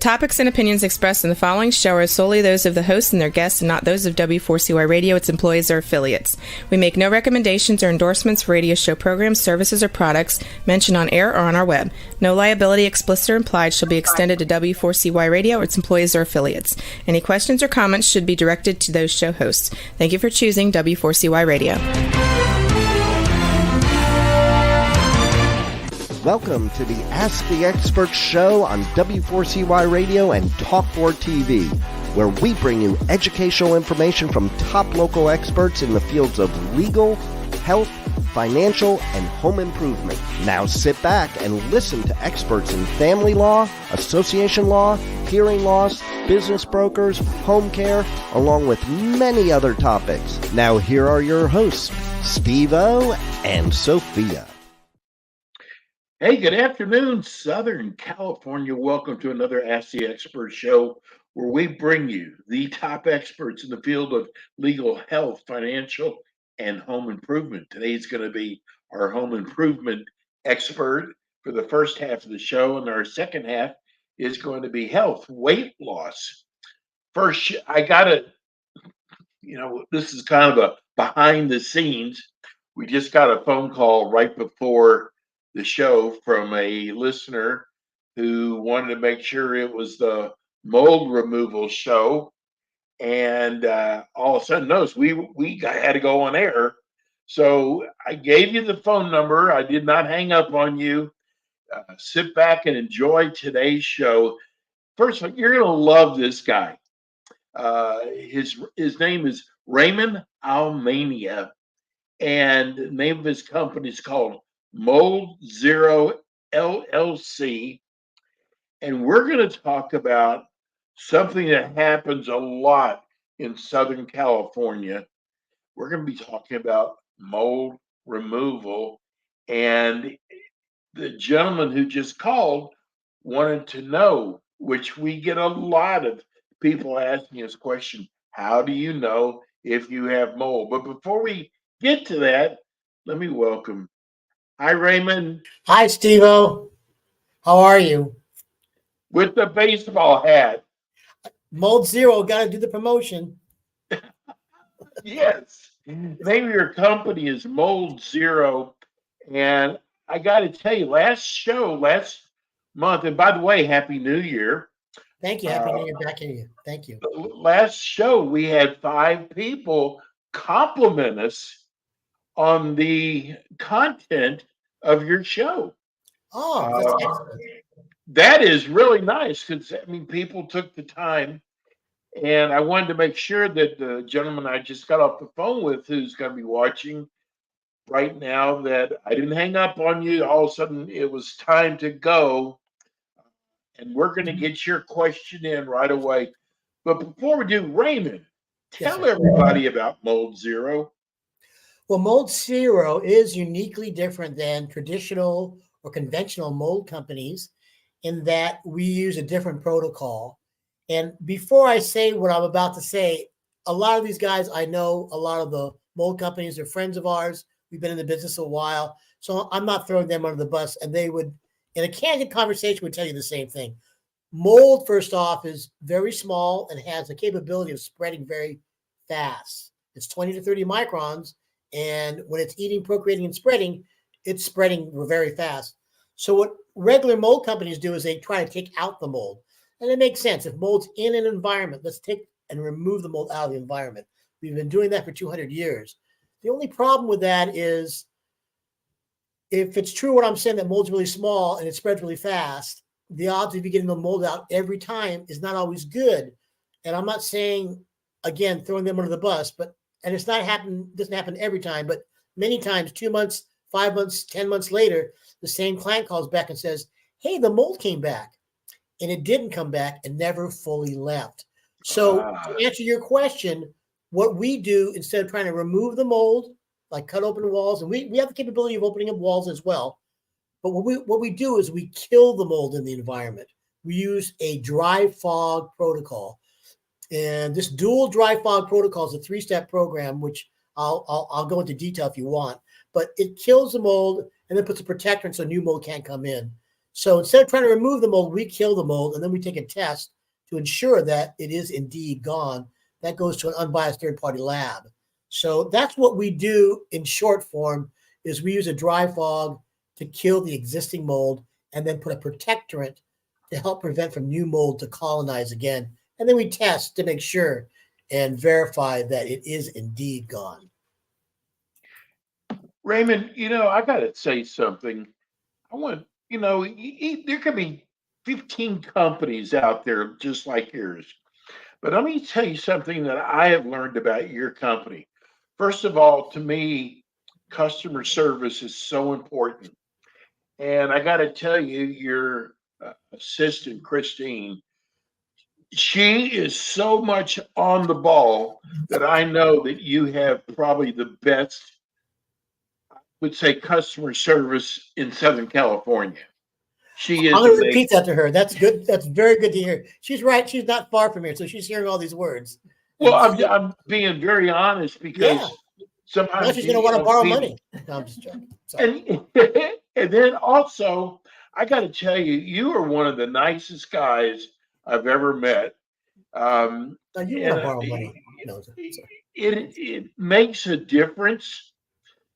topics and opinions expressed in the following show are solely those of the host and their guests and not those of W4CY Radio, its employees, or affiliates. We make no recommendations or endorsements for radio show programs, services, or products mentioned on air or on our web. No liability, explicit or implied, shall be extended to W4CY Radio or its employees or affiliates. Any questions or comments should be directed to those show hosts. Thank you for choosing W4CY Radio. Welcome to the Ask the Expert show on W4CY Radio and Talk4 TV, where we bring you educational information from top local experts in the fields of legal, health, financial, and home improvement. Now sit back and listen to experts in family law, association law, hearing loss, business brokers, home care, along with many other topics. Now here are your hosts, Steve-O and Sophia. Hey, good afternoon, Southern California. Welcome to another Ask the Expert show where we bring you the top experts in the field of legal, health, financial, and home improvement. Today's going to be our home improvement expert for the first half of the show, and our second half is going to be health, weight loss. First, I got to, this is kind of a behind the scenes. We just got a phone call right before the show from a listener who wanted to make sure it was the mold removal show, and all of a sudden knows we had to go on air. So I gave you the phone number. I did not hang up on you. Sit back and enjoy today's show. First of all, you're going to love this guy. His name is Raymond Almania, and the name of his company is called Mold Zero LLC, and we're going to talk about something that happens a lot in Southern California. We're going to be talking about mold removal, and the gentleman who just called wanted to know, which we get a lot of people asking us question, how do you know if you have mold? But before we get to that, let me welcome. Hi, Raymond. Hi, Steve-O. How are you? With the baseball hat. Mold Zero, got to do the promotion. Yes. The name of your company is Mold Zero. And I got to tell you, last month, and by the way, Happy New Year. Thank you. Happy New Year back in you. Thank you. Last show, we had 5 people compliment us on the content of your show. Oh, that's excellent. That is really nice because, people took the time, and I wanted to make sure that the gentleman I just got off the phone with, who's going to be watching right now, that I didn't hang up on you. All of a sudden, it was time to go, and we're going to get your question in right away. But before we do, Raymond, tell everybody about Mold Zero. Well, Mold Zero is uniquely different than traditional or conventional mold companies in that we use a different protocol. And before I say what I'm about to say, a lot of these guys, I know a lot of the mold companies are friends of ours. We've been in the business a while. So I'm not throwing them under the bus. And they would, in a candid conversation, would tell you the same thing. Mold, first off, is very small and has the capability of spreading very fast. It's 20 to 30 microns. And when it's eating, procreating, and spreading, it's spreading very fast. So what regular mold companies do is they try to take out the mold. And it makes sense. If mold's in an environment, let's take and remove the mold out of the environment. We've been doing that for 200 years. The only problem with that is if it's true what I'm saying, that mold's really small and it spreads really fast, the odds of you getting the mold out every time is not always good. And I'm not saying, again, throwing them under the bus, but and it's not doesn't happen every time, but many times, 2 months, 5 months, 10 months later, the same client calls back and says, hey, the mold came back. And it didn't come back and never fully left. So to answer your question, what we do instead of trying to remove the mold, like cut open walls, and we have the capability of opening up walls as well. But what we do is we kill the mold in the environment. We use a dry fog protocol. And this dual dry fog protocol is a 3-step program, which I'll go into detail if you want. But it kills the mold and then puts a protectant so new mold can't come in. So instead of trying to remove the mold, we kill the mold, and then we take a test to ensure that it is indeed gone. That goes to an unbiased third-party lab. So that's what we do in short form, is we use a dry fog to kill the existing mold and then put a protectorant to help prevent from new mold to colonize again. And then we test to make sure and verify that it is indeed gone. Raymond, I got to say something. I want, there could be 15 companies out there just like yours. But let me tell you something that I have learned about your company. First of all, to me, customer service is so important. And I got to tell you, your assistant, Christine, she is so much on the ball that I know that you have probably the best, would say, customer service in Southern California. She is I'm going to amazing. repeat that to her. That's good. That's very good to hear. She's right. She's not far from here, so she's hearing all these words. Well, I'm being very honest because sometimes now she's going to want to borrow people, money. No, I'm just joking. Sorry. and then also, I got to tell you, you are one of the nicest guys I've ever met. Now you want to borrow money? No, it makes a difference.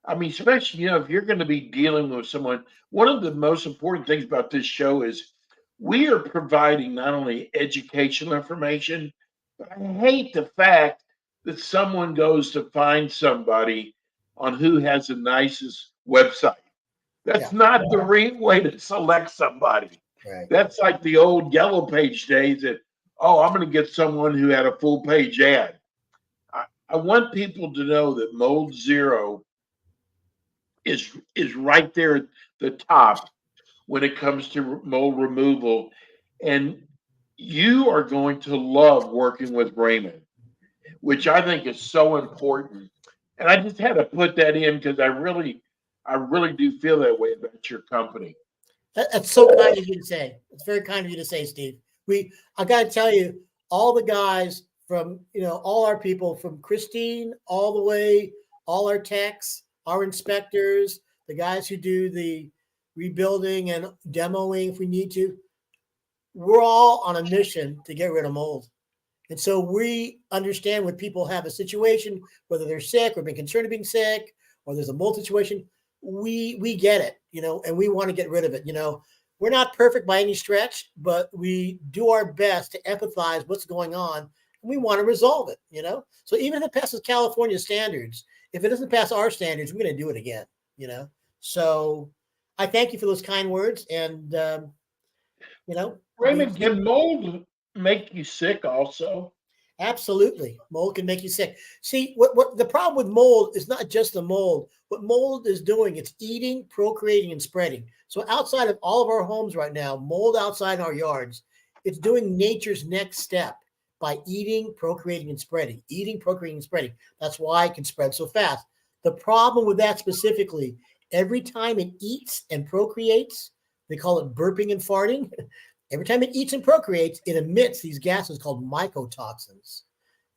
I mean, especially, if you're going to be dealing with someone, one of the most important things about this show is we are providing not only educational information, but I hate the fact that someone goes to find somebody on who has the nicest website. That's not the right way to select somebody. Right. That's like the old Yellow Page days that, I'm going to get someone who had a full page ad. I want people to know that Mold Zero is right there at the top when it comes to mold removal. And you are going to love working with Raymond, which I think is so important. And I just had to put that in because I really do feel that way about your company. That's so kind of you to say. It's very kind of you to say, Steve. I got to tell you, all the guys from, all our people from Christine all the way, all our techs, our inspectors, the guys who do the rebuilding and demoing if we need to, we're all on a mission to get rid of mold. And so we understand when people have a situation, whether they're sick or being concerned of being sick, or there's a mold situation, we get it, and we want to get rid of it. We're not perfect by any stretch, but we do our best to empathize what's going on, and we want to resolve it, So even if it passes California standards, if it doesn't pass our standards, we're going to do it again, So I thank you for those kind words, and Raymond, can mold make you sick also? Absolutely. Mold can make you sick. See, what the problem with mold is not just the mold. What mold is doing, it's eating, procreating, and spreading. So outside of all of our homes right now, mold outside our yards, it's doing nature's next step by eating, procreating, and spreading. Eating, procreating, and spreading. That's why it can spread so fast. The problem with that specifically, every time it eats and procreates, they call it burping and farting. Every time it eats and procreates, it emits these gases called mycotoxins.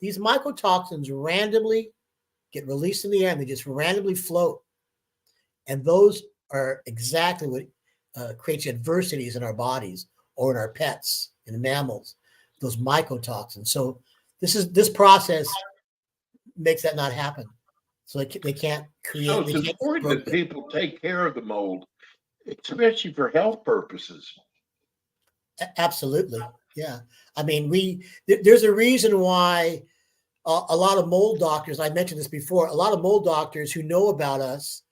These mycotoxins randomly get released in the air and they just randomly float. And those are exactly what creates adversities in our bodies or in our pets, in mammals, those mycotoxins. So this process makes that not happen. So they can't create. So it's important that people take care of the mold, especially for health purposes. Absolutely. Yeah. I mean, there's a reason why a lot of mold doctors, I mentioned this before, a lot of mold doctors who know about us,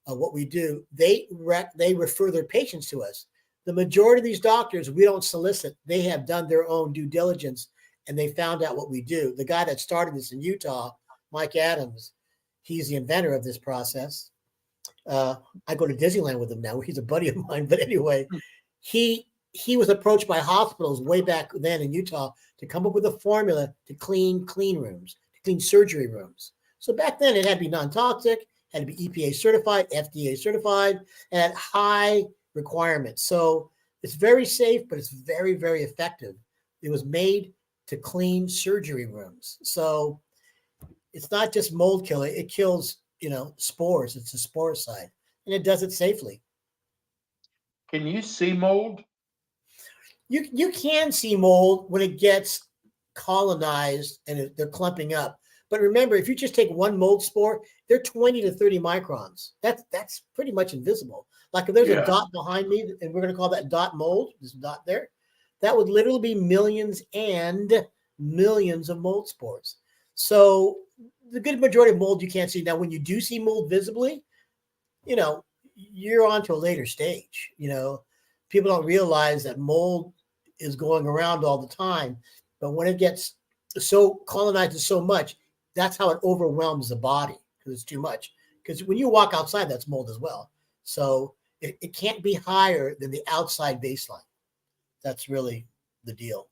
what we do, they refer their patients to us. The majority of these doctors, we don't solicit. They have done their own due diligence and they found out what we do. The guy that started this in Utah, Mike Adams, he's the inventor of this process. I go to Disneyland with him now. He's a buddy of mine. But anyway, he was approached by hospitals way back then in Utah to come up with a formula to clean rooms, to clean surgery rooms. So back then it had to be non-toxic, had to be EPA certified, FDA certified, and had high requirements. So it's very safe, but it's very, very effective. It was made to clean surgery rooms. So it's not just mold killer. It kills, spores. It's a sporicide, and it does it safely. Can you see mold? You can see mold when it gets colonized and they're clumping up. But remember, if you just take one mold spore, they're 20 to 30 microns. That's pretty much invisible. Like if there's a dot behind me, and we're going to call that dot mold, this dot there, that would literally be millions and millions of mold spores. So the good majority of mold you can't see. Now, when you do see mold visibly, you're on to a later stage. People don't realize that mold is going around all the time. But when it gets so colonized so much, that's how it overwhelms the body because it's too much. Because when you walk outside, that's mold as well. So it can't be higher than the outside baseline. That's really the deal.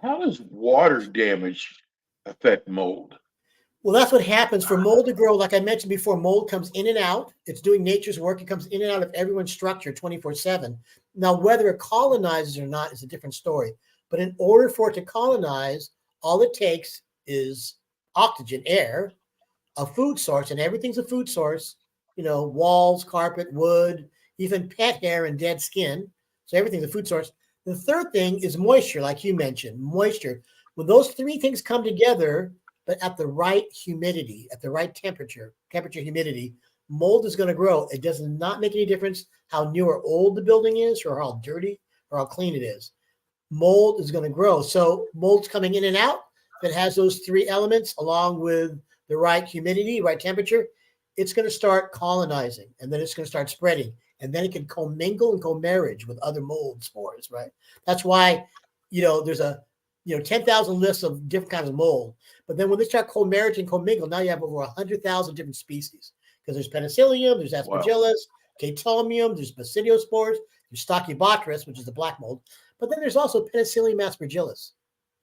How does water damage affect mold? Well, that's what happens for mold to grow. Like I mentioned before, mold comes in and out. It's doing nature's work. It comes in and out of everyone's structure 24/7. Now, whether it colonizes or not is a different story. But in order for it to colonize, all it takes is oxygen, air, a food source, and everything's a food source. Walls, carpet, wood, even pet hair and dead skin. So everything's a food source. The third thing is moisture, like you mentioned, moisture. When those three things come together, but at the right humidity, at the right temperature, humidity, mold is going to grow. It does not make any difference how new or old the building is or how dirty or how clean it is. Mold is going to grow. So mold's coming in and out. If it has those three elements along with the right humidity, right temperature, it's going to start colonizing, and then it's going to start spreading, and then it can commingle and co-marriage with other mold spores, right? That's why, there's a 10,000 lists of different kinds of mold. But then when they start co-marriage and commingle, now you have over 100,000 different species because there's penicillium, there's aspergillus, chaetomium, there's basidiospores, there's Stachybotrys, which is the black mold. But then there's also Penicillium aspergillus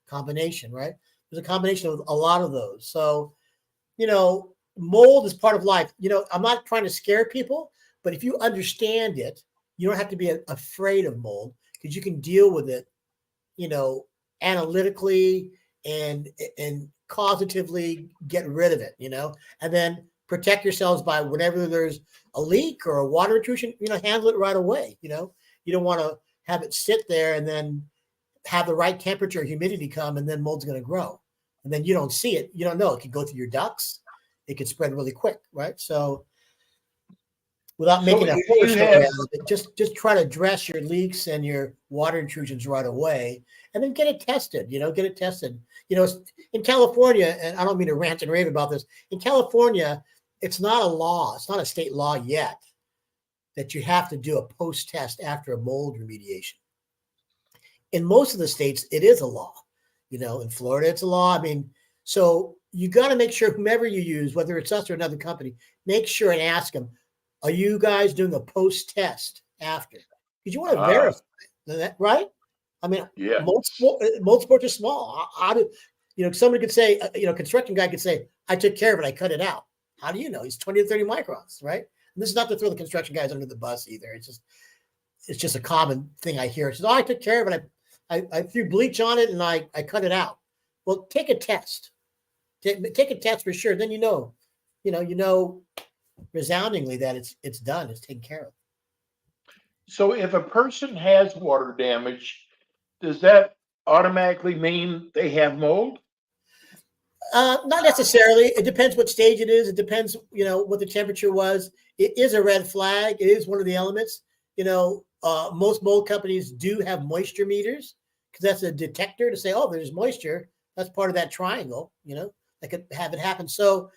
combination, right? There's a combination of a lot of those. So, mold is part of life. I'm not trying to scare people, but if you understand it, you don't have to be afraid of mold because you can deal with it, analytically and causatively get rid of it, and then protect yourselves by whenever there's a leak or a water intrusion, handle it right away. You don't want to have it sit there and then have the right temperature, humidity come, and then mold's going to grow. And then you don't see it. You don't know. It could go through your ducts. It could spread really quick, right? So without making a whole story out of it, just try to address your leaks and your water intrusions right away, and then get it tested. Get it tested. In California, and I don't mean to rant and rave about this. In California, it's not a law. It's not a state law yet that you have to do a post-test after a mold remediation. In most of the states, it is a law. In Florida, it's a law. So you got to make sure whomever you use, whether it's us or another company, make sure and ask them, are you guys doing a post-test after? Because you want to verify that, right? Mold sports are small. How do somebody could say, construction guy could say, I took care of it, I cut it out. How do you know? He's 20 to 30 microns, right? And this is not to throw the construction guys under the bus either. It's just a common thing I hear. It says, I took care of it. I threw bleach on it and I cut it out. Well, take a test. Take a test for sure. Then you know resoundingly that it's done. It's taken care of. So if a person has water damage, does that automatically mean they have mold? Not necessarily. It depends what stage it is. It depends, what the temperature was. It is a red flag. It is one of the elements. Most mold companies do have moisture meters because that's a detector to say, oh, there's moisture. That's part of that triangle, that could have it happen. So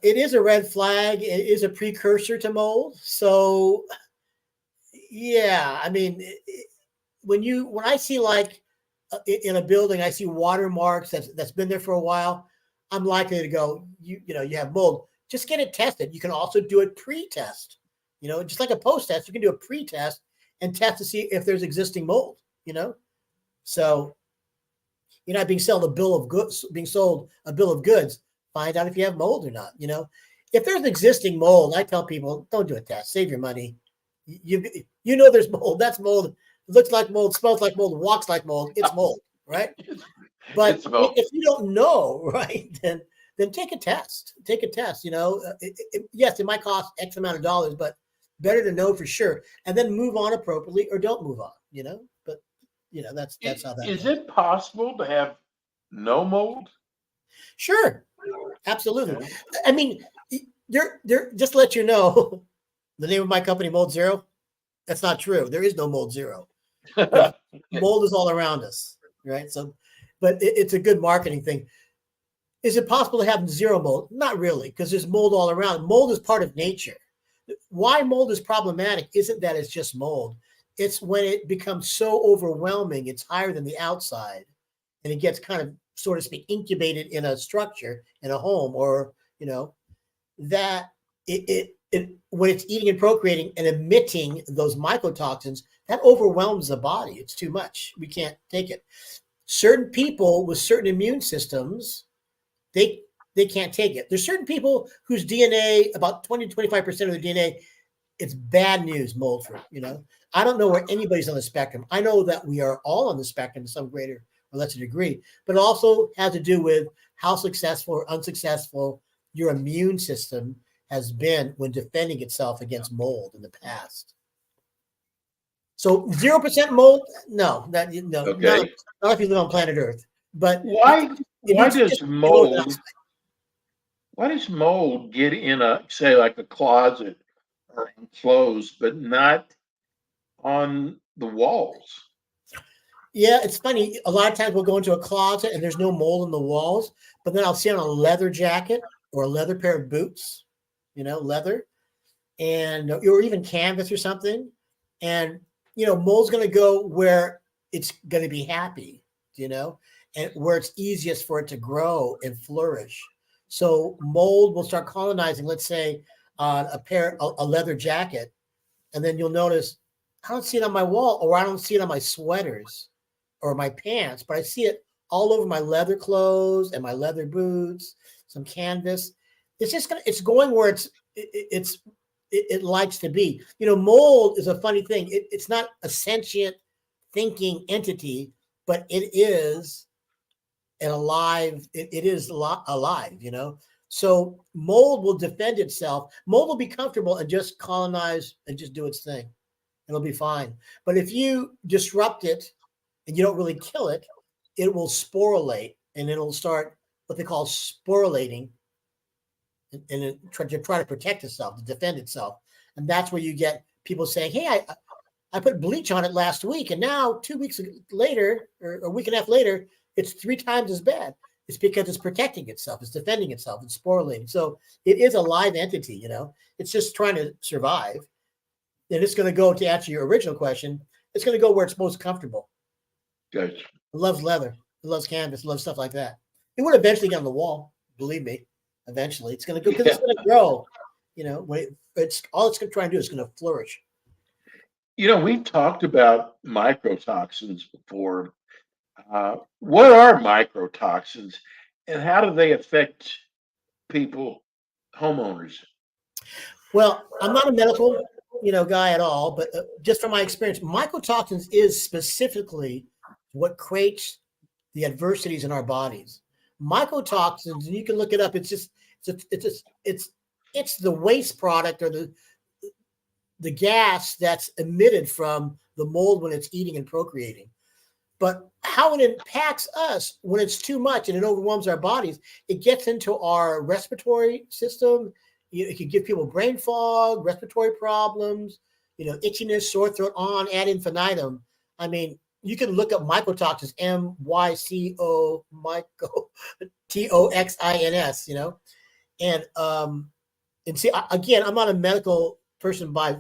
it is a red flag. It is a precursor to mold. So, yeah, when I see in a building, I see watermarks that's been there for a while, I'm likely to go, you have mold. Just get it tested. You can also do it pre-test. Just like a post-test, you can do a pre-test and test to see if there's existing mold. So you're not being sold a bill of goods. Find out if you have mold or not. If there's existing mold, I tell people, don't do a test. Save your money. There's mold. That's mold. It looks like mold, smells like mold, walks like mold. It's mold, right? But if you don't know, right, then take a test. Take a test. Yes, it might cost X amount of dollars, but better to know for sure, and then move on appropriately or don't move on. But that's how that Is goes. it possible to have no mold? Sure, absolutely. Okay. I mean, they're just to let you know, the name of my company, Mold Zero. That's not true. There is no Mold Zero. Mold is all around us, right? So, but it's a good marketing thing. Is it possible to have zero mold? Not really, because there's mold all around. Mold is part of nature. Why mold is problematic isn't that it's just mold. It's when it becomes so overwhelming, it's higher than the outside, and it gets kind of, so to speak, incubated in a structure, in a home, or that it when it's eating and procreating and emitting those mycotoxins, that overwhelms the body. It's too much. We can't take it. Certain people with certain immune systems, they can't take it. There's certain people whose DNA, about 20 to 25% of their DNA, it's bad news, mold for. I don't know where anybody's on the spectrum. I know that we are all on the spectrum to some greater or lesser degree, but it also has to do with how successful or unsuccessful your immune system has been when defending itself against mold in the past. So 0% mold, no, Okay. not if you live on planet Earth. But Why does mold? outside. Why does mold get in say like a closet or enclosed, but not on the walls? Yeah, it's funny. A lot of times we'll go into a closet and there's no mold in the walls, but then I'll see on a leather jacket or a leather pair of boots, leather, and or even canvas or something. And mold's going to go where it's going to be happy, and where it's easiest for it to grow and flourish. So mold will start colonizing, let's say, on a leather jacket, and then you'll notice, I don't see it on my wall, or I don't see it on my sweaters or my pants, but I see it all over my leather clothes and my leather boots, some canvas. It's going where it likes to be. Mold is a funny thing. It's not a sentient thinking entity, but it is an alive. It is alive. So mold will defend itself. Mold will be comfortable and just colonize and just do its thing. It'll be fine. But if you disrupt it and you don't really kill it, it will sporulate and it'll start what they call sporulating and try to protect itself, to defend itself. And that's where you get people saying, hey, I put bleach on it last week, and now 2 weeks later, or a week and a half later, it's 3 times as bad. It's because it's protecting itself, it's defending itself, it's sporulating. So it is a live entity, it's just trying to survive. And it's going to go, to answer your original question, it's going to go where it's most comfortable. Gotcha. It loves leather, it loves canvas, it loves stuff like that. It would eventually get on the wall, believe me. Eventually, it's going to go, because it's going to grow. It's all it's going to try and do is going to flourish. We've talked about microtoxins before. What are microtoxins, and how do they affect people, homeowners? Well, I'm not a medical, guy at all, but just from my experience, mycotoxins is specifically what creates the adversities in our bodies. Mycotoxins, and you can look it up. It's the waste product or the gas that's emitted from the mold when it's eating and procreating. But how it impacts us when it's too much and it overwhelms our bodies, it gets into our respiratory system. It can give people brain fog, respiratory problems, itchiness, sore throat, on ad infinitum. I mean, you can look up mycotoxins, MYCO, TOXINS, and see, again, I'm not a medical person by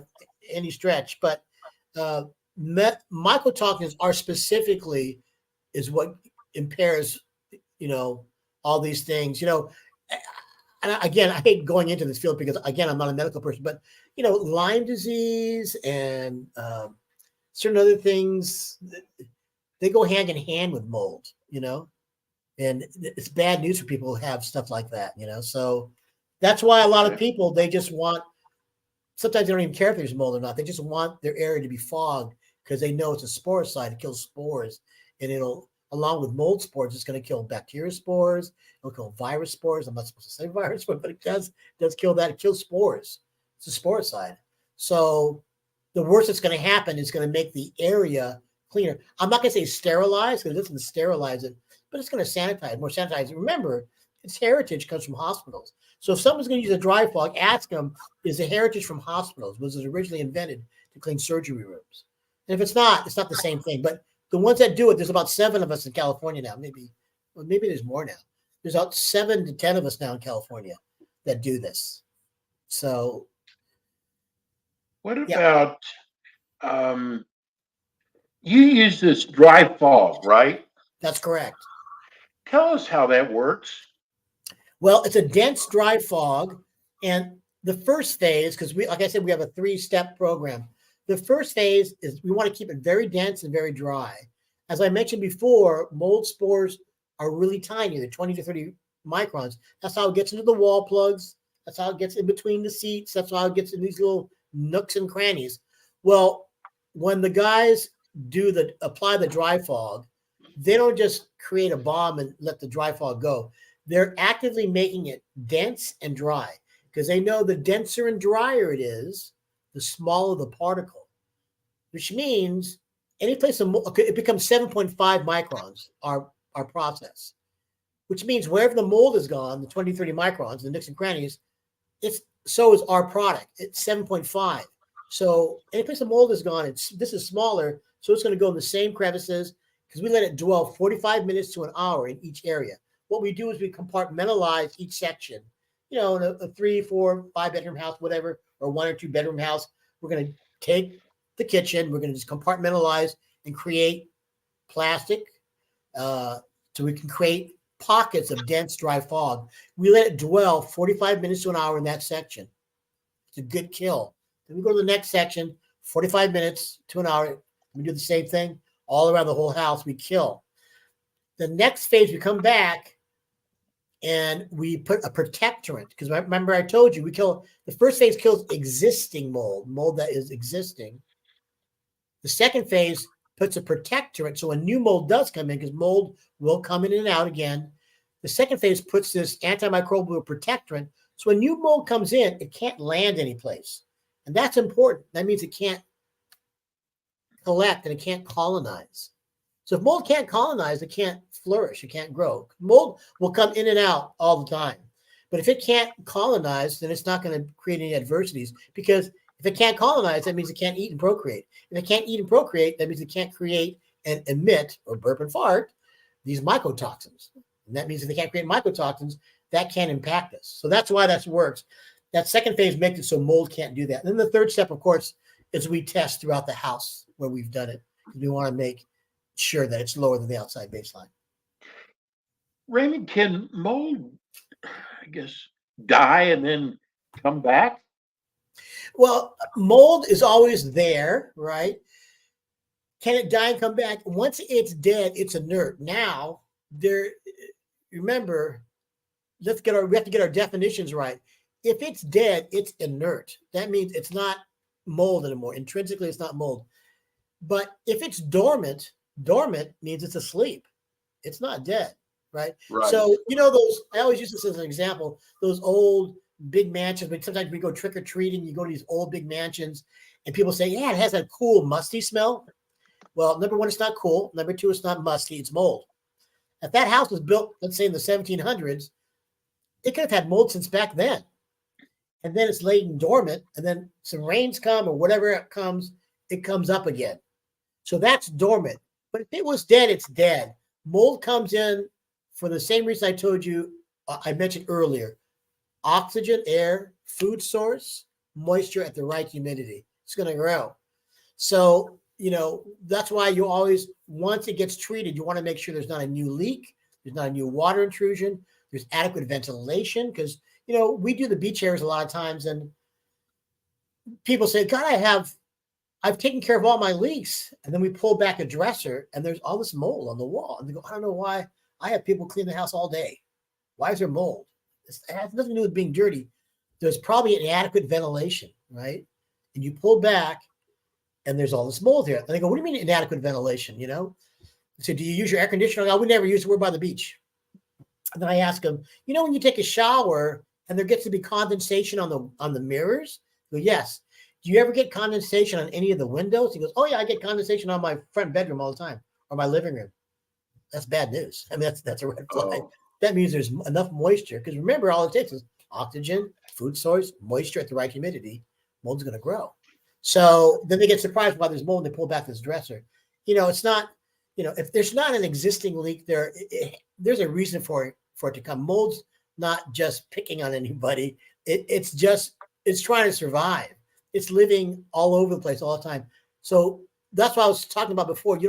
any stretch, but mycotoxins are specifically is what impairs, all these things, and again, I hate going into this field because, again, I'm not a medical person, but, Lyme disease and certain other things, they go hand in hand with mold, and it's bad news for people who have stuff like that, so that's why a lot of people, they just want, sometimes they don't even care if there's mold or not. They just want their area to be fogged because they know it's a sporicide. It kills spores, and it'll, along with mold spores, it's going to kill bacteria spores. It'll kill virus spores. I'm not supposed to say virus spores, but it does kill that. It kills spores. It's a sporicide. So the worst that's going to happen is going to make the area cleaner. I'm not going to say sterilize because it doesn't sterilize it, but it's going to sanitize, more sanitize. Remember, its heritage comes from hospitals. So if someone's going to use a dry fog, ask them, is the heritage from hospitals? Was it originally invented to clean surgery rooms? And if it's not the same thing. But the ones that do it, there's about 7 of us in California now. Maybe there's more now. There's about 7 to 10 of us now in California that do this. So what about you use this dry fog, right? That's correct. Tell us how that works. Well, it's a dense dry fog. And the first phase, because like I said, we have a 3-step program. The first phase is we want to keep it very dense and very dry. As I mentioned before, mold spores are really tiny. They're 20 to 30 microns. That's how it gets into the wall plugs. That's how it gets in between the seats. That's how it gets in these little nooks and crannies. Well, when the guys apply the dry fog, they don't just create a bomb and let the dry fog go. They're actively making it dense and dry because they know the denser and drier it is, the smaller the particle, which means any place it becomes 7.5 microns, our process, which means wherever the mold is gone, the 20, 30 microns, the nooks and crannies, so is our product. It's 7.5. So any place the mold is gone, this is smaller, so it's going to go in the same crevices because we let it dwell 45 minutes to an hour in each area. What we do is we compartmentalize each section. In a 3, 4, 5 bedroom house, whatever, or 1 or 2 bedroom house, we're going to take the kitchen, we're going to just compartmentalize and create plastic so we can create pockets of dense dry fog. We let it dwell 45 minutes to an hour in that section. It's a good kill. Then we go to the next section, 45 minutes to an hour. We do the same thing all around the whole house. We kill. The next phase, we come back and we put a protectorant because remember I told you the first phase kills existing mold that is existing. The second phase puts a protectorant so a new mold does come in because mold will come in and out again. The second phase puts this antimicrobial protectorant so a new mold comes in, it can't land anyplace. And that's important. That means it can't collect and it can't colonize. So if mold can't colonize, it can't flourish, it can't grow. Mold will come in and out all the time. But if it can't colonize, then it's not going to create any adversities because if it can't colonize, that means it can't eat and procreate. If it can't eat and procreate, that means it can't create and emit or burp and fart these mycotoxins. And that means if they can't create mycotoxins, that can impact us. So that's why that works. That second phase makes it so mold can't do that. And then the third step, of course, is we test throughout the house where we've done it. We want to make sure that it's lower than the outside baseline. Raymond, can mold, I guess, die and then come back? Well, mold is always there, right? Can it die and come back? Once it's dead, it's inert. Now, remember, we have to get our definitions right. If it's dead, it's inert. That means it's not mold anymore. Intrinsically, it's not mold. But if it's dormant means it's asleep. It's not dead, right? So, I always use this as an example, those old big mansions. But sometimes we go trick-or-treating, you go to these old big mansions, and people say, yeah, it has a cool, musty smell. Well, number 1, it's not cool. Number 2, it's not musty, it's mold. If that house was built, let's say in the 1700s, it could have had mold since back then. And then it's laid dormant, and then some rains come or whatever it comes up again. So that's dormant. But if it was dead, it's dead. Mold comes in for the same reason I told you, I mentioned earlier. Oxygen, air, food source, moisture at the right humidity. It's going to grow. So, that's why you always, once it gets treated, you want to make sure there's not a new leak, there's not a new water intrusion, there's adequate ventilation because, we do the beach areas a lot of times and people say, God, I've taken care of all my leaks. And then we pull back a dresser and there's all this mold on the wall. And they go, I don't know why I have people clean the house all day. Why is there mold? It has nothing to do with being dirty. There's probably inadequate ventilation, right? And you pull back and there's all this mold here. And they go, what do you mean inadequate ventilation? So do you use your air conditioner? I would never use it. We're by the beach. And then I ask them, when you take a shower and there gets to be condensation on the mirrors? Well, yes. do you ever get condensation on any of the windows? He goes, oh yeah, I get condensation on my front bedroom all the time or my living room. That's bad news. I mean, that's a red flag. Oh, That means there's enough moisture. Because remember, all it takes is oxygen, food source, moisture at the right humidity. Mold's going to grow. So then they get surprised why there's mold and they pull back this dresser. It's not, if there's not an existing leak there, there's a reason for it to come. Mold's not just picking on anybody. It's trying to survive. It's living all over the place all the time. So that's what I was talking about before.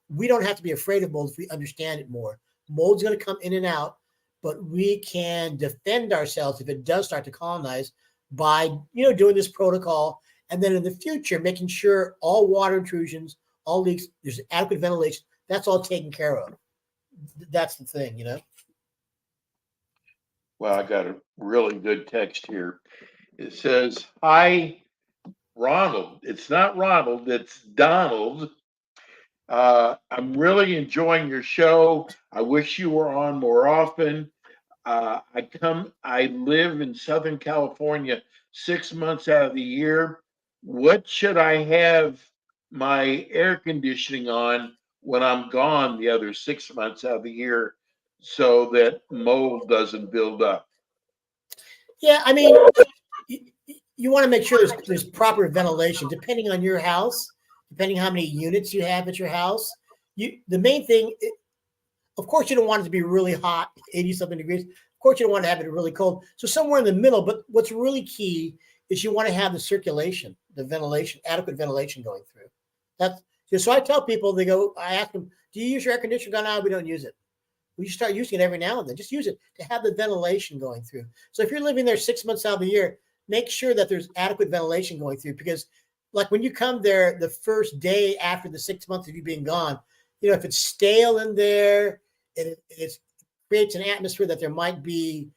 We don't have to be afraid of mold if we understand it more. Mold's going to come in and out, but we can defend ourselves if it does start to colonize by, doing this protocol. And then in the future, making sure all water intrusions, all leaks, there's adequate ventilation. That's all taken care of. That's the thing, well, I got a really good text here. It says, "Hi, Ronald." It's not Ronald, it's Donald. I'm really enjoying your show. I wish you were on more often. I live in Southern California 6 months out of the year. What should I have my air conditioning on when I'm gone the other 6 months out of the year so that mold doesn't build up? Yeah, I mean, you want to make sure there's proper ventilation, depending on your house, depending how many units you have at your house. The main thing, of course, you don't want it to be really hot, 80-something degrees. Of course, you don't want to have it really cold. So somewhere in the middle, but what's really key is you want to have the circulation, the ventilation, adequate ventilation going through. So I tell people, I ask them, do you use your air conditioner? No, we don't use it. We start using it every now and then. Just use it to have the ventilation going through. So if you're living there 6 months out of the year, make sure that there's adequate ventilation going through, because like when you come there the first day after the 6 months of you being gone, if it's stale in there, it creates an atmosphere that there might be,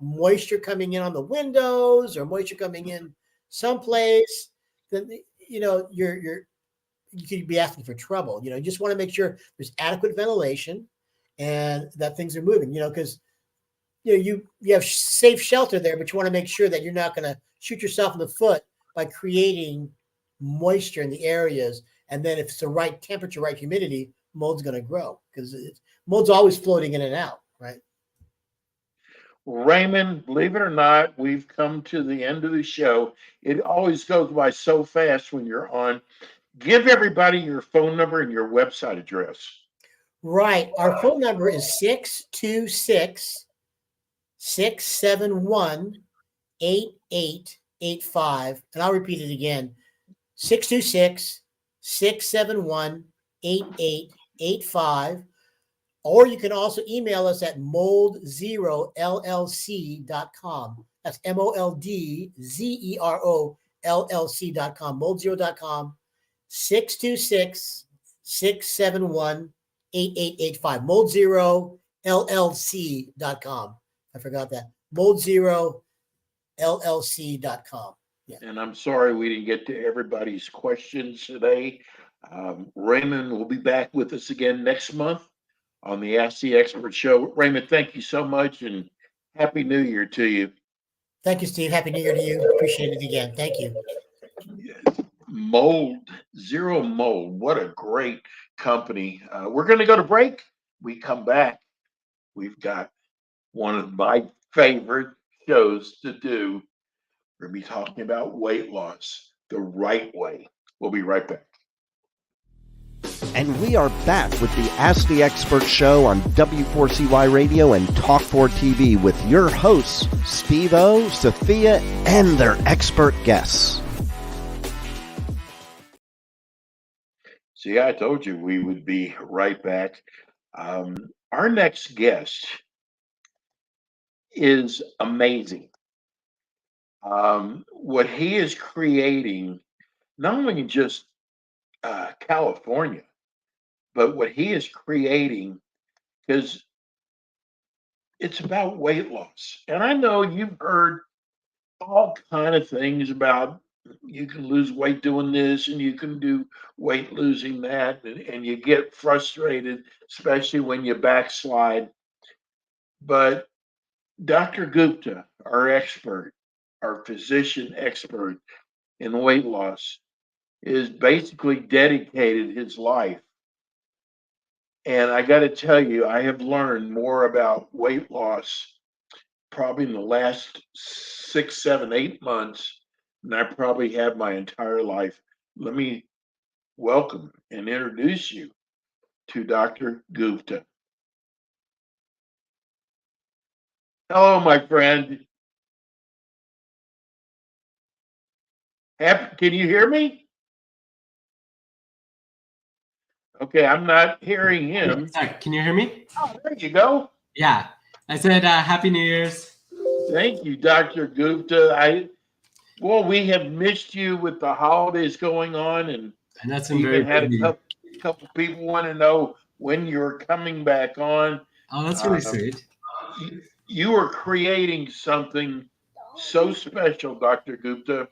moisture coming in on the windows or moisture coming in someplace. Then you could be asking for trouble. You just want to make sure there's adequate ventilation and that things are moving. Because you have safe shelter there, but you want to make sure that you're not going to shoot yourself in the foot by creating moisture in the areas. And then if it's the right temperature, right humidity, mold's going to grow, because mold's always floating in and out, right? Raymond, believe it or not, we've come to the end of the show. It always goes by so fast when you're on. Give everybody your phone number and your website address. Right. Our phone number is 626-671-8885. And I'll repeat it again. 626-671-8885. Or you can also email us at moldzero.llc.com. That's MOLDZERO.LLC.com. Moldzero.com. 626-671-8885. MoldZeroLLC.com. I forgot that. MoldZeroLLC.com. Yeah. And I'm sorry we didn't get to everybody's questions today. Raymond will be back with us again next month on the Ask the Expert show. Raymond, thank you so much, and Happy New Year to you. Thank you, Steve. Happy New Year to you. Appreciate it again. Thank you. Mold, Zero Mold. What a great company. We're going to go to break. We come back. We've got one of my favorite shows to do. We're going to be talking about weight loss the right way. We'll be right back. And we are back with the Ask the Expert show on W4CY Radio and Talk4 TV with your hosts, Steve-O, Sophia, and their expert guests. See, I told you we would be right back. Our next guest is amazing. What he is creating, not only in just California, but what he is creating, because it's about weight loss. And I know you've heard all kind of things about you can lose weight doing this and you can do weight losing that, and you get frustrated, especially when you backslide. But Dr. Gupta, our expert, our physician expert in weight loss, is basically dedicated his life. And I got to tell you, I have learned more about weight loss probably in the last 6, 7, 8 months than I probably have my entire life. Let me welcome and introduce you to Dr. Gupta. Hello, my friend. Can you hear me? Okay, I'm not hearing him. Sorry, can you hear me? Oh, there you go. Yeah, I said Happy New Year's. Thank you, Dr. Gupta. We have missed you with the holidays going on, and that's even had a couple people want to know when you're coming back on. Oh, that's really sweet. You are creating something so special, Dr. Gupta,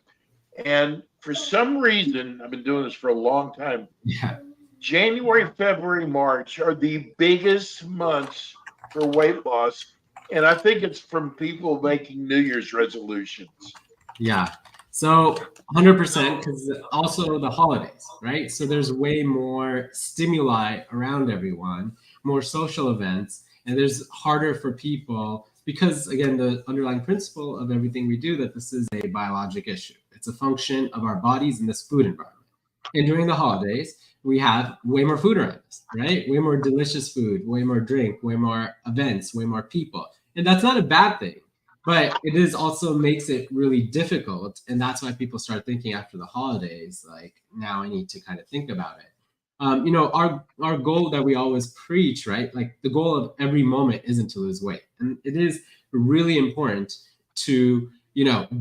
and for some reason, I've been doing this for a long time. Yeah. January, February, March are the biggest months for weight loss. And I think it's from people making New Year's resolutions. Yeah. So 100%, because also the holidays, right? So there's way more stimuli around everyone, more social events, and there's harder for people because, again, the underlying principle of everything we do, that this is a biologic issue. It's a function of our bodies in this food environment. And during the holidays, we have way more food around us, right? Way more delicious food, way more drink, way more events, way more people. And that's not a bad thing, but it is also makes it really difficult. And that's why people start thinking after the holidays, like, now I need to kind of think about it. Our goal that we always preach, right? Like the goal of every moment isn't to lose weight. And it is really important to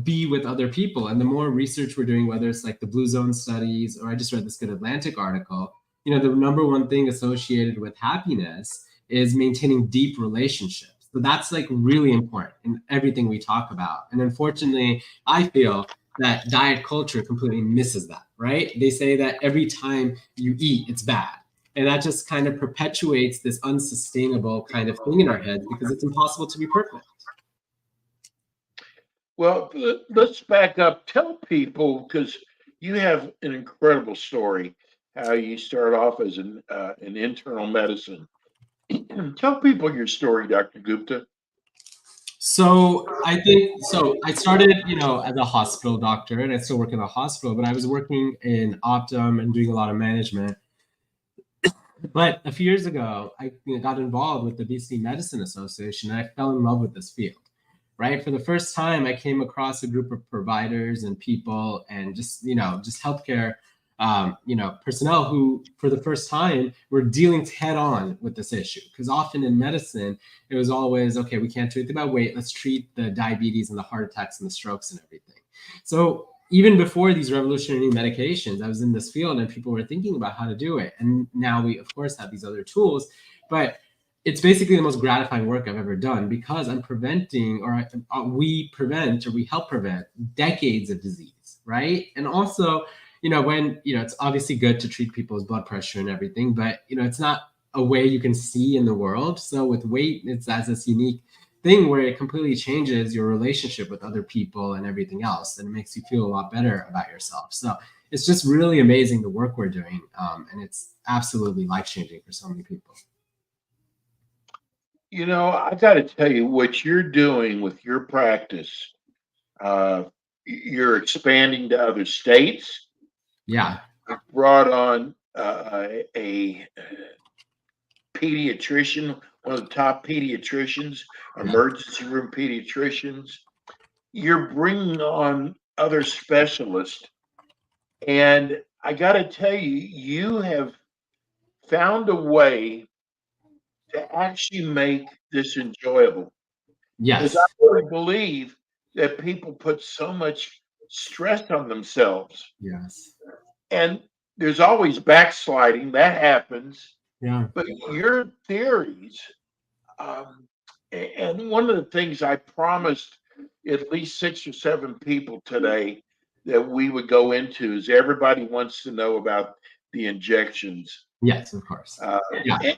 be with other people. And the more research we're doing, whether it's like the Blue Zone studies, or I just read this Good Atlantic article, the number one thing associated with happiness is maintaining deep relationships. So that's like really important in everything we talk about. And unfortunately, I feel that diet culture completely misses that, right? They say that every time you eat, it's bad. And that just kind of perpetuates this unsustainable kind of thing in our heads because it's impossible to be perfect. Well, let's back up. Tell people, because you have an incredible story, how you start off as an internal medicine. Tell people your story, Dr. Gupta. So I started, as a hospital doctor, and I still work in a hospital, but I was working in Optum and doing a lot of management. But a few years ago, I got involved with the BC Medicine Association, and I fell in love with this field. Right. For the first time, I came across a group of providers and people and just healthcare, personnel who, for the first time, were dealing head on with this issue. Because often in medicine, it was always, okay, we can't do anything about weight. Let's treat the diabetes and the heart attacks and the strokes and everything. So even before these revolutionary new medications, I was in this field and people were thinking about how to do it. And now we, of course, have these other tools. But it's basically the most gratifying work I've ever done because I'm preventing, or we help prevent decades of disease, right? And also, when, it's obviously good to treat people's blood pressure and everything, but, it's not a way you can see in the world. So with weight, it's as this unique thing where it completely changes your relationship with other people and everything else. And it makes you feel a lot better about yourself. So it's just really amazing the work we're doing. And it's absolutely life-changing for so many people. I got to tell you, what you're doing with your practice, you're expanding to other states. Yeah. Brought on a pediatrician, one of the top pediatricians, emergency room pediatricians. You're bringing on other specialists. And I got to tell you, you have found a way to actually make this enjoyable. Yes. Because I really believe that people put so much stress on themselves. Yes. And there's always backsliding. That happens. Yeah. But your theories, and one of the things I promised at least 6 or 7 people today that we would go into is everybody wants to know about the injections. Yes, of course.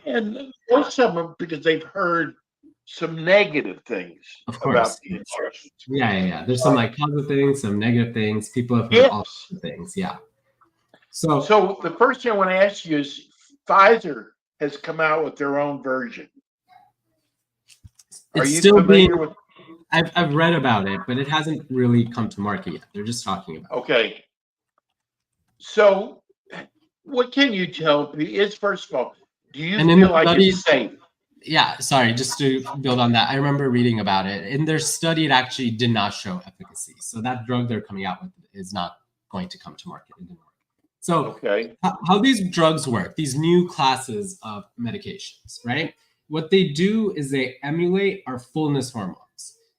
And most of them, because they've heard some negative things Of about course. the endorsements. Yeah. There's some like positive things, some negative things. People have heard Yes. all sorts of things. Yeah. So So the first thing I want to ask you is Pfizer has come out with their own version. Are it's you still being. familiar with? I've read about it, but it hasn't really come to market yet. They're just talking about it. Okay. So what can you tell me is, first of all, do you And in the feel like study, it's safe? yeah, sorry, just to build on that, I remember reading about it. In their study, it actually did not show efficacy. So that drug they're coming out with is not going to come to market. It didn't work. So Okay. how these drugs work, these new classes of medications, right? What they do is they emulate our fullness hormones.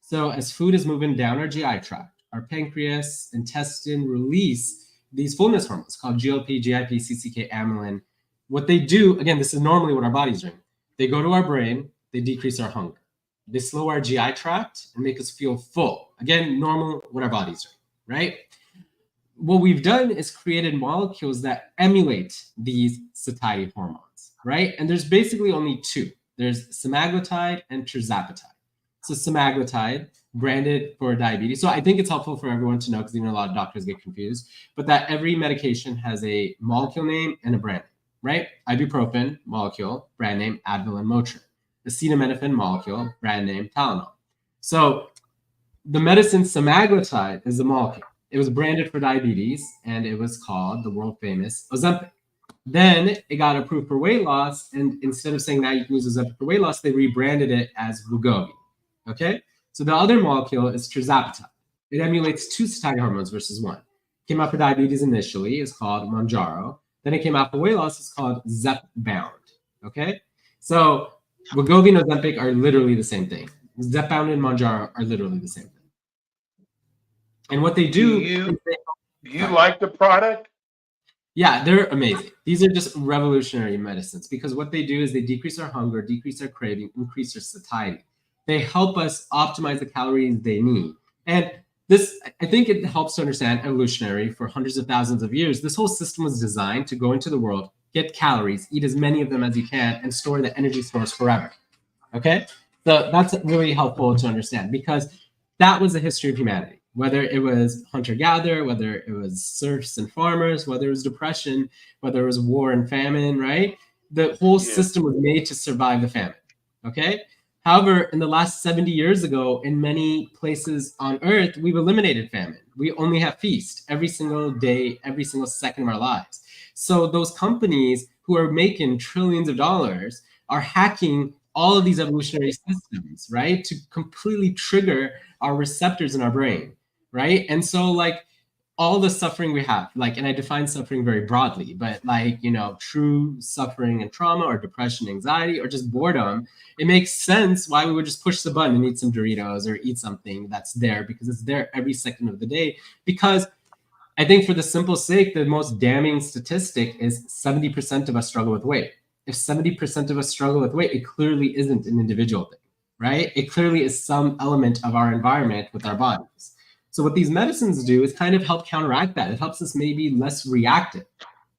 So as food is moving down our GI tract, our pancreas, intestine release these fullness hormones called GLP, GIP, CCK, amylin. What they do, again, this is normally what our body's doing. They go to our brain, they decrease our hunger. They slow our GI tract and make us feel full. Again, normal what our body's doing, right? What we've done is created molecules that emulate these satiety hormones, right? And there's basically only two. There's semaglutide and tirzepatide. So semaglutide, branded for diabetes. So I think it's helpful for everyone to know, because even a lot of doctors get confused, but that every medication has a molecule name and a brand name, right? Ibuprofen, molecule, brand name, Advil and Motrin. Acetaminophen, molecule, brand name, Tylenol. So the medicine semaglutide is a molecule. It was branded for diabetes, and it was called the world famous Ozempic. Then it got approved for weight loss, and instead of saying now you can use Ozempic for weight loss, they rebranded it as Wegovy. Okay, so the other molecule is tirzepatide. It emulates two satiety hormones versus one. Came out for diabetes initially, it's called Mounjaro. Then it came out for weight loss, it's called Zepbound. Okay, so Wegovy and Ozempic are literally the same thing. Zepbound and Mounjaro are literally the same thing. And what they do you like the product? Yeah, they're amazing. These are just revolutionary medicines, because what they do is they decrease our hunger, decrease our craving, increase our satiety. They help us optimize the calories they need. And this, I think it helps to understand evolutionary for hundreds of thousands of years. This whole system was designed to go into the world, get calories, eat as many of them as you can, and store the energy source forever. Okay? So that's really helpful to understand, because that was the history of humanity. Whether it was hunter-gatherer, whether it was serfs and farmers, whether it was depression, whether it was war and famine, right? The whole system was made to survive the famine, okay? However, in the last 70 years ago, in many places on Earth, we've eliminated famine. We only have feast every single day, every single second of our lives. So those companies who are making trillions of dollars are hacking all of these evolutionary systems, right? To completely trigger our receptors in our brain. Right. And so like all the suffering we have, like, and I define suffering very broadly, but like, you know, true suffering and trauma or depression, anxiety, or just boredom, it makes sense why we would just push the button and eat some Doritos or eat something that's there, because it's there every second of the day. Because I think for the simple sake, the most damning statistic is 70% of us struggle with weight. If 70% of us struggle with weight, it clearly isn't an individual thing, right? It clearly is some element of our environment with our bodies. So what these medicines do is kind of help counteract that. It helps us maybe less reactive,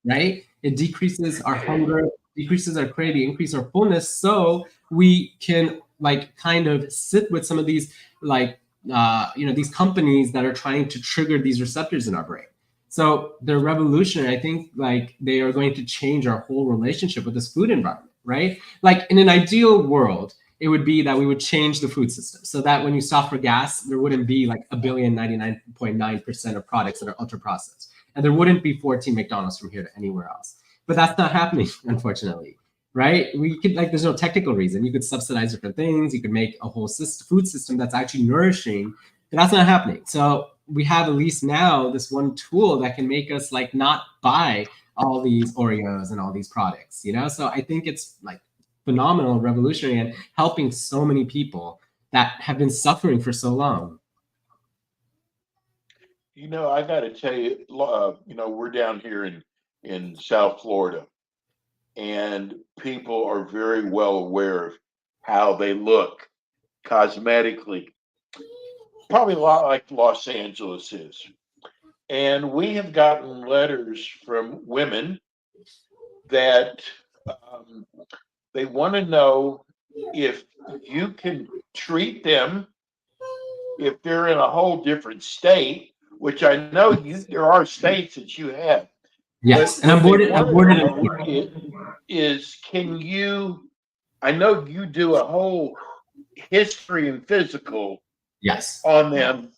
right? It decreases our hunger, decreases our craving, increase our fullness, so we can like kind of sit with some of these like these companies that are trying to trigger these receptors in our brain. So they're revolutionary. I think like they are going to change our whole relationship with this food environment, right? Like in an ideal world, it would be that we would change the food system so that when you stop for gas, there wouldn't be like 1,099.9% of products that are ultra processed. And there wouldn't be 14 McDonald's from here to anywhere else. But that's not happening, unfortunately, right? We could like, there's no technical reason. You could subsidize different things. You could make a whole food system that's actually nourishing, but that's not happening. So we have at least now this one tool that can make us like not buy all these Oreos and all these products, you know? So I think it's like phenomenal, revolutionary, and helping so many people that have been suffering for so long. You know, I got to tell you, we're down here in South Florida, and people are very well aware of how they look cosmetically, probably a lot like Los Angeles is. And we have gotten letters from women that they want to know if you can treat them if they're in a whole different state, which I know there are states that you have. Yes, But and what they I'm want to boarded know is can you, I know you do a whole history and physical Yes. on them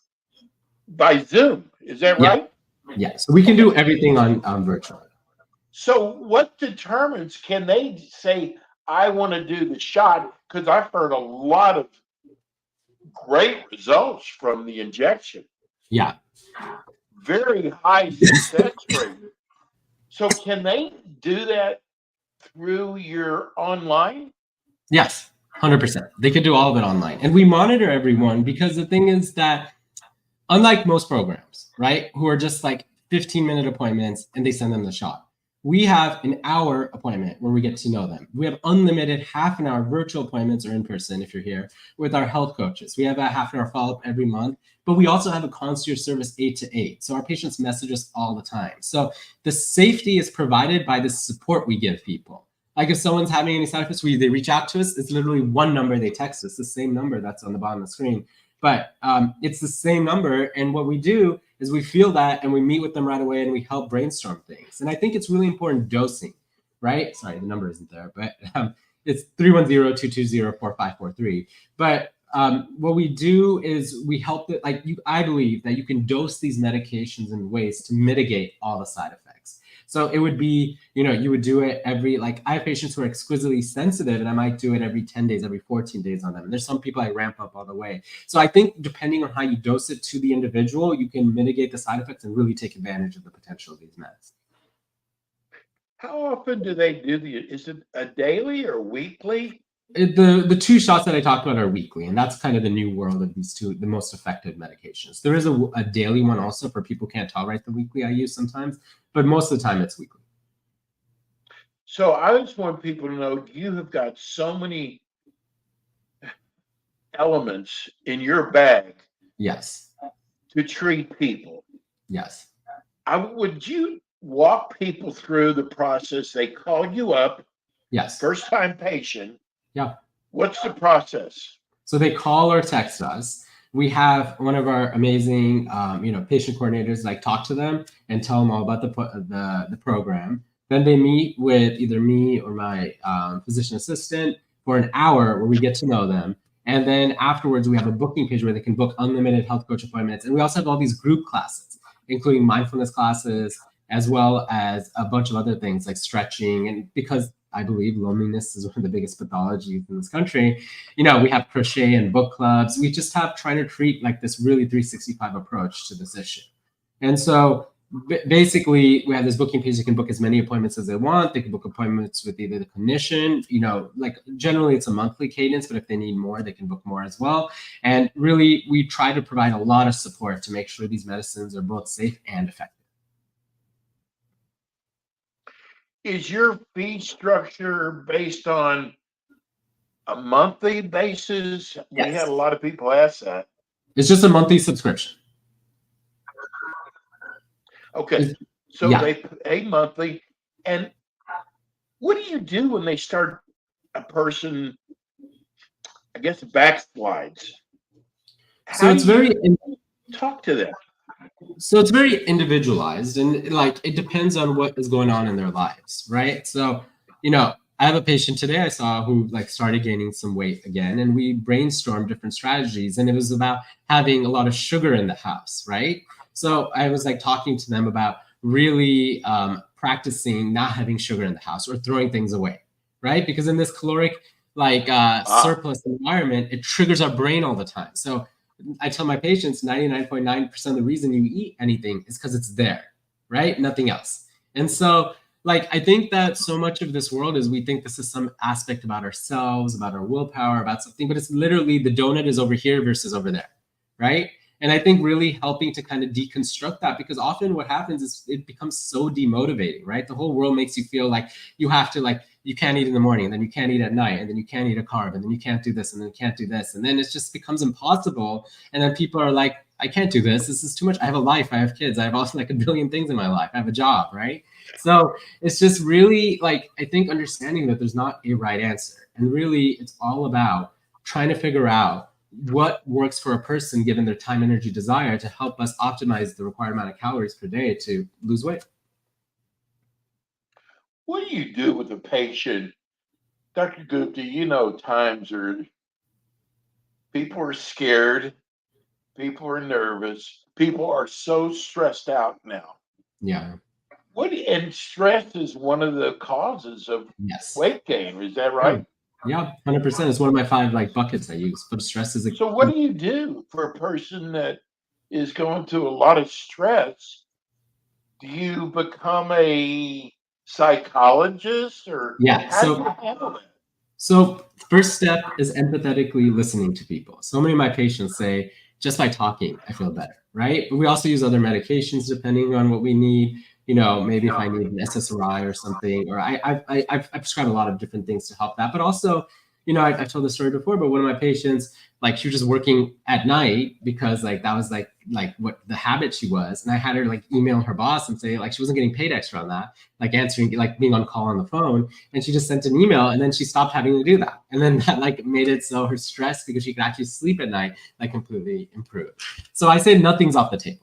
by Zoom. Is that Yeah. right? Yeah. So we can do everything on virtual. So what determines, can they say, I want to do the shot? Because I've heard a lot of great results from the injection. Yeah. Very high success rate. So can they do that through your online? Yes. 100%. They could do all of it online. And we monitor everyone because the thing is that unlike most programs, right, who are just like 15-minute appointments and they send them the shot, we have an hour appointment where we get to know them. We have unlimited half-an-hour virtual appointments or in person if you're here with our health coaches. We have a half-an-hour follow-up every month, but we also have a concierge service 8 to 8. So our patients message us all the time. So the safety is provided by the support we give people. Like if someone's having any side effects, they reach out to us. It's literally one number they text us, the same number that's on the bottom of the screen. But it's the same number. And what we do is we feel that and we meet with them right away and we help brainstorm things. And I think it's really important dosing, right? Sorry, the number isn't there, but it's 310-220-4543. But what we do is we help it. I believe that you can dose these medications in ways to mitigate all the side effects. So it would be, you would do it every, I have patients who are exquisitely sensitive and I might do it every 10 days, every 14 days on them. And there's some people I ramp up all the way. So I think depending on how you dose it to the individual, you can mitigate the side effects and really take advantage of the potential of these meds. How often do they do is it a daily or weekly? The two shots that I talked about are weekly, and that's kind of the new world of these two, the most effective medications. There is a daily one also for people who can't tolerate the weekly I use sometimes, but most of the time it's weekly. So I just want people to know you have got so many elements in your bag. Yes. To treat people. Yes. Would you walk people through the process? They call you up. Yes. First time patient. Yeah. What's the process? So they call or text us. We have one of our amazing, patient coordinators talk to them and tell them all about the program. Then they meet with either me or my physician assistant for an hour where we get to know them. And then afterwards, we have a booking page where they can book unlimited health coach appointments. And we also have all these group classes, including mindfulness classes, as well as a bunch of other things like stretching. And because I believe loneliness is one of the biggest pathologies in this country, we have crochet and book clubs. We just have trying to treat this really 365 approach to this issue. And so basically, we have this booking page. They can book as many appointments as they want. They can book appointments with either the clinician, generally it's a monthly cadence, but if they need more, they can book more as well. And really, we try to provide a lot of support to make sure these medicines are both safe and effective. Is your fee structure based on a monthly basis? Yes. We had a lot of people ask that. It's just a monthly subscription. Okay, so they pay monthly. And what do you do when they start a person, I guess, backslides? So it's very talk to them. So it's very individualized, and it depends on what is going on in their lives, right? So, I have a patient today I saw who started gaining some weight again, and we brainstormed different strategies, and it was about having a lot of sugar in the house, right? So I was talking to them about really practicing not having sugar in the house or throwing things away, right? Because in this caloric surplus environment, it triggers our brain all the time. So I tell my patients 99.9% of the reason you eat anything is because it's there, right? Nothing else. And so I think that so much of this world is we think this is some aspect about ourselves, about our willpower, about something, but it's literally the donut is over here versus over there, right? And I think really helping to kind of deconstruct that, because often what happens is it becomes so demotivating, right? The whole world makes you feel like you have to you can't eat in the morning, and then you can't eat at night, and then you can't eat a carb, and then you can't do this, and then you can't do this. And then it just becomes impossible. And then people are like, I can't do this. This is too much. I have a life. I have kids. I have also like a billion things in my life. I have a job, right? So it's just really like, I think understanding that there's not a right answer. And really it's all about trying to figure out what works for a person given their time, energy, desire to help us optimize the required amount of calories per day to lose weight. What do you do with a patient, Dr. Gupta? You know, times are people are scared, people are nervous, people are so stressed out now. Yeah. And stress is one of the causes of Yes. weight gain. Is that right? Yeah, 100%. It's one of my 5 like buckets I use. But stress is a So what do you do for a person that is going through a lot of stress? Do you become a psychologist, or how do you handle that? So first step is empathetically listening to people. So many of my patients say, just by talking, I feel better, right? But we also use other medications depending on what we need. You know, maybe if I need an SSRI or something, or I prescribe a lot of different things to help that. But also, you know, I've told the story before, but one of my patients, like she was just working at night because like that was like what the habit she was. And I had her like email her boss and say like she wasn't getting paid extra on that, like answering, like being on call on the phone. And she just sent an email and then she stopped having to do that. And then that like made it so her stress, because she could actually sleep at night, like completely improved. So I say nothing's off the table.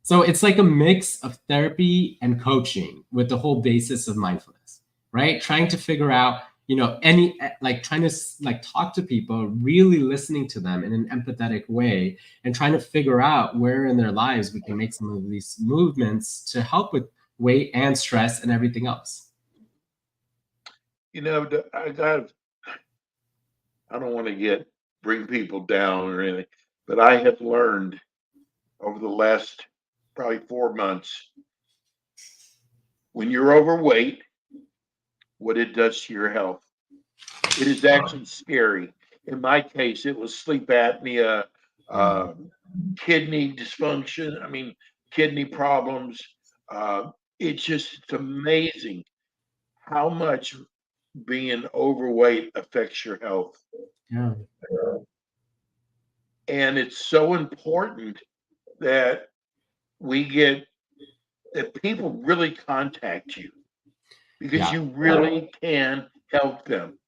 So it's like a mix of therapy and coaching with the whole basis of mindfulness, right? Trying to figure out, you know, trying to like talk to people, really listening to them in an empathetic way and trying to figure out where in their lives we can make some of these movements to help with weight and stress and everything else. You know, I don't want to bring people down or anything, but I have learned over the last probably 4 months, when you're overweight, what it does to your health. It is actually scary. In my case, it was sleep apnea, kidney dysfunction, kidney problems. It's amazing how much being overweight affects your health. Yeah. And it's so important that that people really contact you, because you really can help them.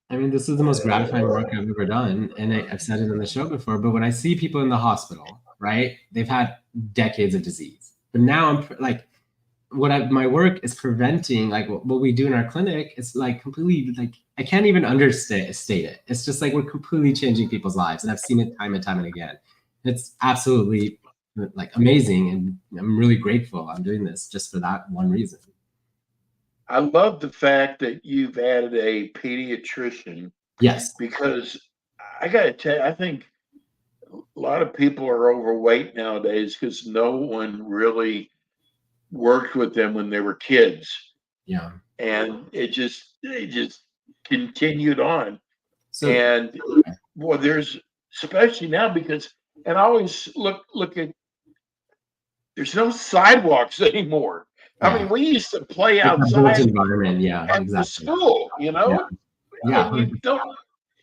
I mean, this is the most gratifying work I've ever done. And I've said it in the show before, but when I see people in the hospital, right, they've had decades of disease. But now I'm like, my work is preventing, like what we do in our clinic, it's like completely, like, I can't even understate it. It's just like we're completely changing people's lives. And I've seen it time and time and again. It's absolutely like amazing. And I'm really grateful I'm doing this just for that one reason. I love the fact that you've added a pediatrician. Yes. Because I got to tell you, I think a lot of people are overweight nowadays because no one really worked with them when they were kids. Yeah. And they just continued on. So, and boy, there's, especially now, because, and I always look at, there's no sidewalks anymore. I mean, we used to play outside environment, the school, you know? Yeah. And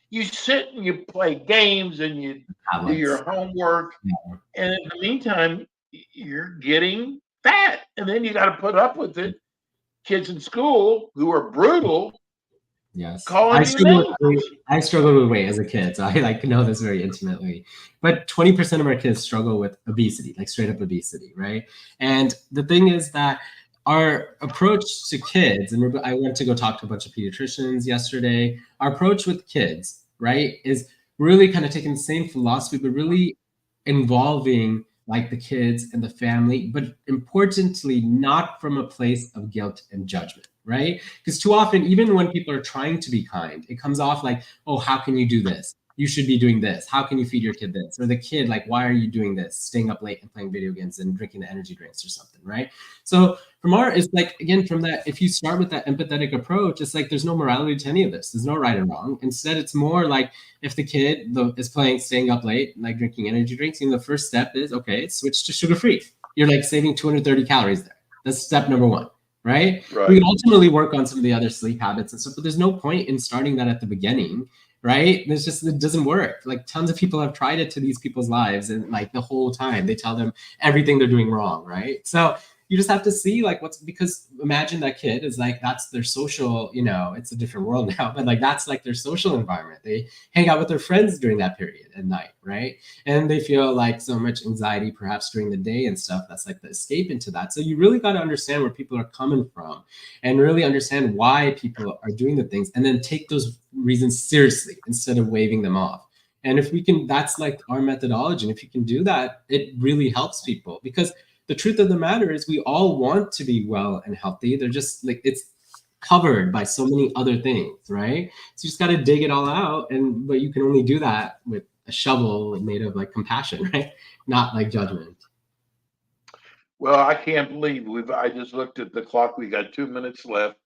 you sit and you play games and you do your homework. Yeah. And in the meantime, you're getting fat. And then you got to put up with it. Kids in school who are brutal. Yes. I struggled with weight as a kid, so I know this very intimately. But 20% of our kids struggle with obesity, like straight up obesity, right? And the thing is that our approach to kids, and I went to go talk to a bunch of pediatricians yesterday. Our approach with kids, right, is really kind of taking the same philosophy, but really involving like the kids and the family, but importantly, not from a place of guilt and judgment, right? Because too often, even when people are trying to be kind, it comes off like, oh, how can you do this? You should be doing this. How can you feed your kid this? Or the kid, like, why are you doing this? Staying up late and playing video games and drinking the energy drinks or something, right? So it's like, again, from that, if you start with that empathetic approach, it's like, there's no morality to any of this. There's no right and wrong. Instead, it's more like if the kid is staying up late, like drinking energy drinks, the first step is, okay, switch to sugar-free. You're like saving 230 calories there. That's step number one, right? We can ultimately work on some of the other sleep habits and stuff, but there's no point in starting that at the beginning, right? And it's just, it doesn't work. Like tons of people have tried it to these people's lives, and like the whole time they tell them everything they're doing wrong, right? So you just have to see like because imagine that kid is like, that's their social, it's a different world now, but like that's like their social environment. They hang out with their friends during that period at night, right? And they feel like so much anxiety perhaps during the day and stuff. That's like the escape into that. So you really got to understand where people are coming from and really understand why people are doing the things, and then take those reasons seriously instead of waving them off. And if we can, that's like our methodology. And if you can do that, it really helps people, because the truth of the matter is we all want to be well and healthy. They're just like, it's covered by so many other things, right? So you just got to dig it all out. But you can only do that with a shovel made of like compassion, right? Not like judgment. Well, I can't believe I just looked at the clock. We got 2 minutes left.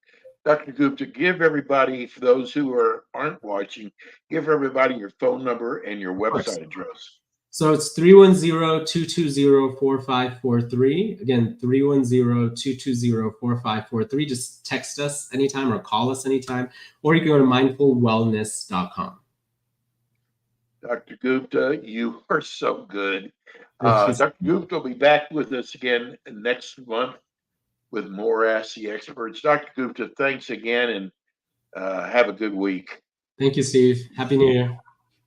Dr. Gupta, give everybody, for those who aren't watching, give everybody your phone number and your website address. So it's 310-220-4543. Again, 310-220-4543. Just text us anytime or call us anytime, or you can go to mindfulwellness.com. Dr. Gupta, you are so good. Dr. Gupta will be back with us again next month with more Ask the Experts. Dr. Gupta, thanks again, and have a good week. Thank you, Steve. Happy New Year.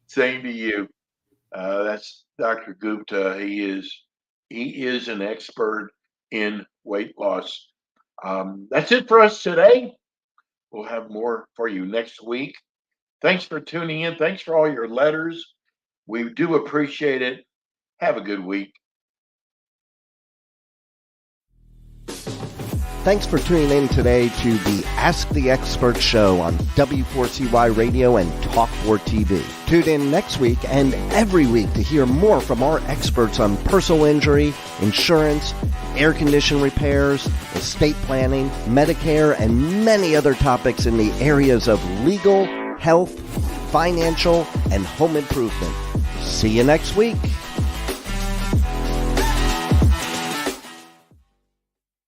Same to you. That's Dr. Gupta. He is an expert in weight loss. That's it for us today. We'll have more for you next week. Thanks for tuning in. Thanks for all your letters. We do appreciate it. Have a good week. Thanks for tuning in today to the Ask the Expert show on W4CY Radio and Talk4 TV. Tune in next week and every week to hear more from our experts on personal injury, insurance, air condition repairs, estate planning, Medicare, and many other topics in the areas of legal, health, financial, and home improvement. See you next week.